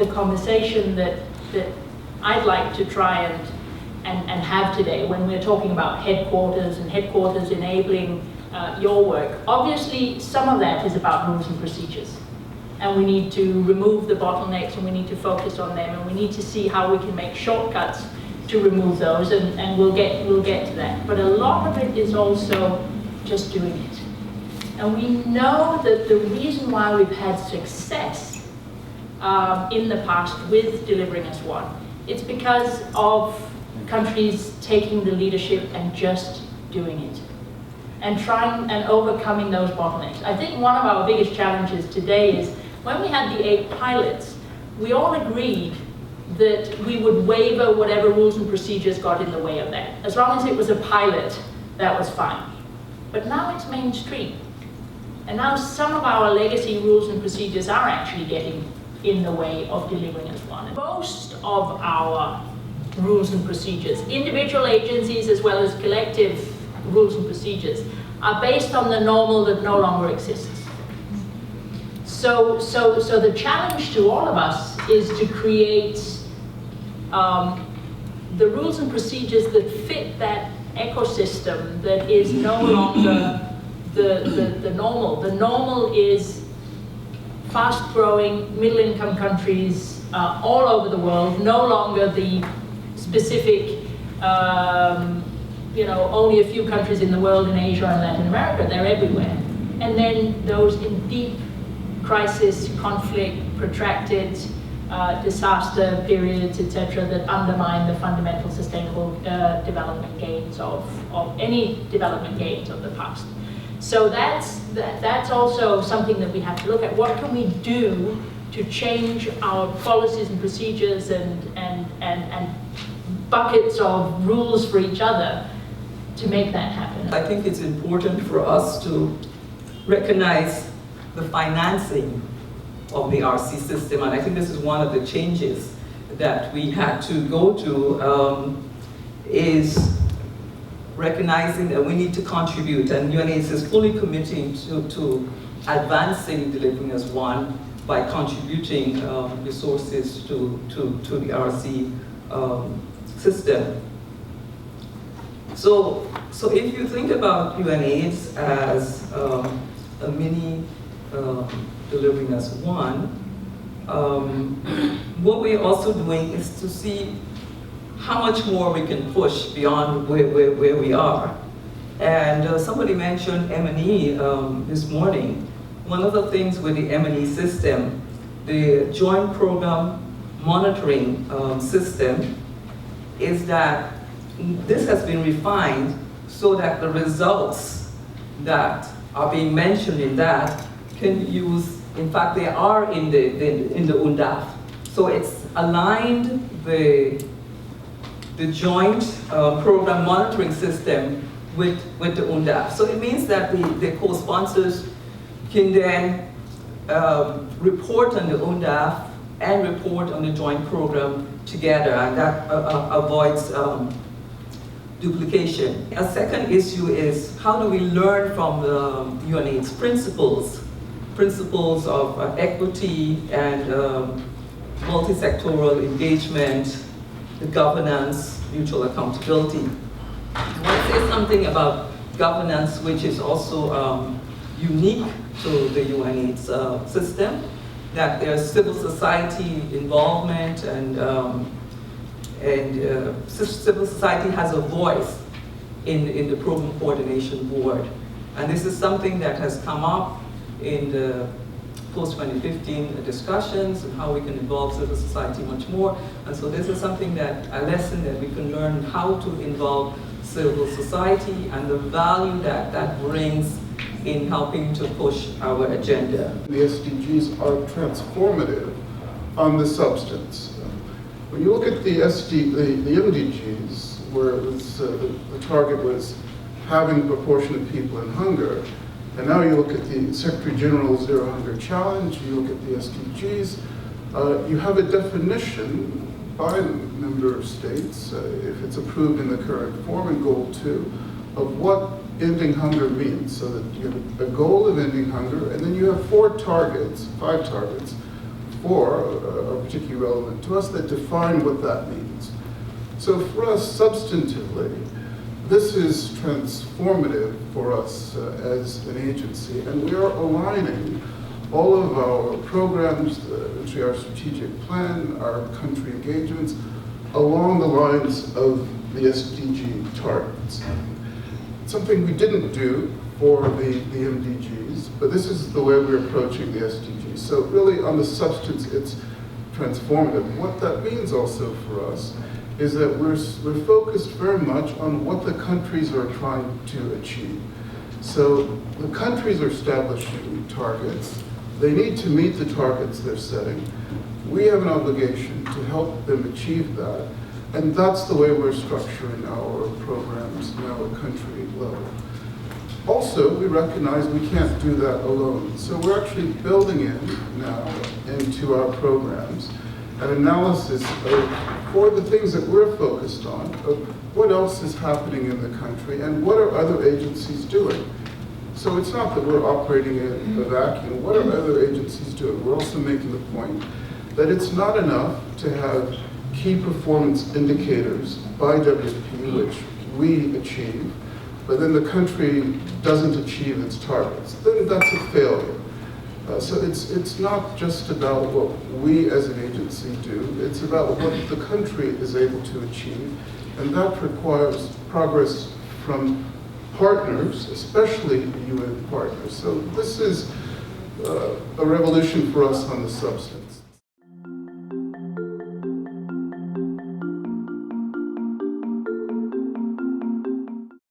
of the conversation that I'd like to try and have today when we're talking about headquarters and headquarters enabling your work. Obviously, some of that is about rules and procedures. And we need to remove the bottlenecks and we need to focus on them and we need to see how we can make shortcuts to remove those and we'll get to that. But a lot of it is also just doing it. And we know that the reason why we've had success in the past with delivering as one, it's because of countries taking the leadership and just doing it and trying and overcoming those bottlenecks. I think one of our biggest challenges today is when we had the 8 pilots, we all agreed that we would waiver whatever rules and procedures got in the way of that. As long as it was a pilot, that was fine. But now it's mainstream. And now some of our legacy rules and procedures are actually getting in the way of delivering as one. Most of our rules and procedures, individual agencies as well as collective rules and procedures, are based on the normal that no longer exists. So the challenge to all of us is to create the rules and procedures that fit that ecosystem that is no longer the normal. The normal is fast-growing, middle-income countries all over the world, no longer the specific, only a few countries in the world in Asia and Latin America. They're everywhere. And then those in deep crisis, conflict, protracted disaster periods, etc., that undermine the fundamental sustainable development gains of any development gains of the past. So that's also something that we have to look at. What can we do to change our policies and procedures and buckets of rules for each other to make that happen? I think it's important for us to recognize the financing of the RC system, and I think this is one of the changes that we had to go to, is recognizing that we need to contribute, and UNAIDS is fully committing to advancing delivering as one by contributing resources to the RC system. So if you think about UNAIDS as a mini delivering as one, what we're also doing is to see how much more we can push beyond where we are. And somebody mentioned M&E this morning. One of the things with the M&E system, the Joint Program Monitoring system, is that this has been refined so that the results that are being mentioned in that can be used, in fact they are in the UNDAF. So it's aligned the joint program monitoring system with the UNDAF. So it means that the co-sponsors can then report on the UNDAF and report on the joint program together, and that avoids duplication. A second issue is how do we learn from the UNAIDS principles of equity and multi-sectoral engagement, the governance, mutual accountability. I want to say something about governance, which is also unique to the UNAIDS system, that there's civil society involvement and civil society has a voice in the program coordination board. And this is something that has come up in the post-2015 discussions and how we can involve civil society much more. And so this is something that, a lesson that we can learn how to involve civil society and the value that that brings in helping to push our agenda. The SDGs are transformative on the substance. When you look at the MDGs, where it was, the target was having a proportion of people in hunger, and now you look at the Secretary General's Zero Hunger Challenge, you look at the SDGs, you have a definition by member states, if it's approved in the current form in Goal 2, of what ending hunger means. So that you have a goal of ending hunger, and then you have 5 targets 4 are particularly relevant to us that define what that means. So for us, substantively, this is transformative for us as an agency, and we are aligning all of our programs, our strategic plan, our country engagements, along the lines of the SDG targets. Something we didn't do for the MDGs, but this is the way we're approaching the SDGs. So really on the substance, it's transformative. What that means also for us is that we're focused very much on what the countries are trying to achieve. So the countries are establishing targets. They need to meet the targets they're setting. We have an obligation to help them achieve that. And that's the way we're structuring our programs now at country level. Also, we recognize we can't do that alone. So we're actually building in now into our programs an analysis for the things that we're focused on, of what else is happening in the country and what are other agencies doing. So it's not that we're operating in a vacuum. What are other agencies doing? We're also making the point that it's not enough to have key performance indicators by WFP, which we achieve, but then the country doesn't achieve its targets. Then that's a failure. So it's not just about what we as an agency do, it's about what the country is able to achieve, and that requires progress from partners, especially UN partners. So this is a revolution for us on the substance.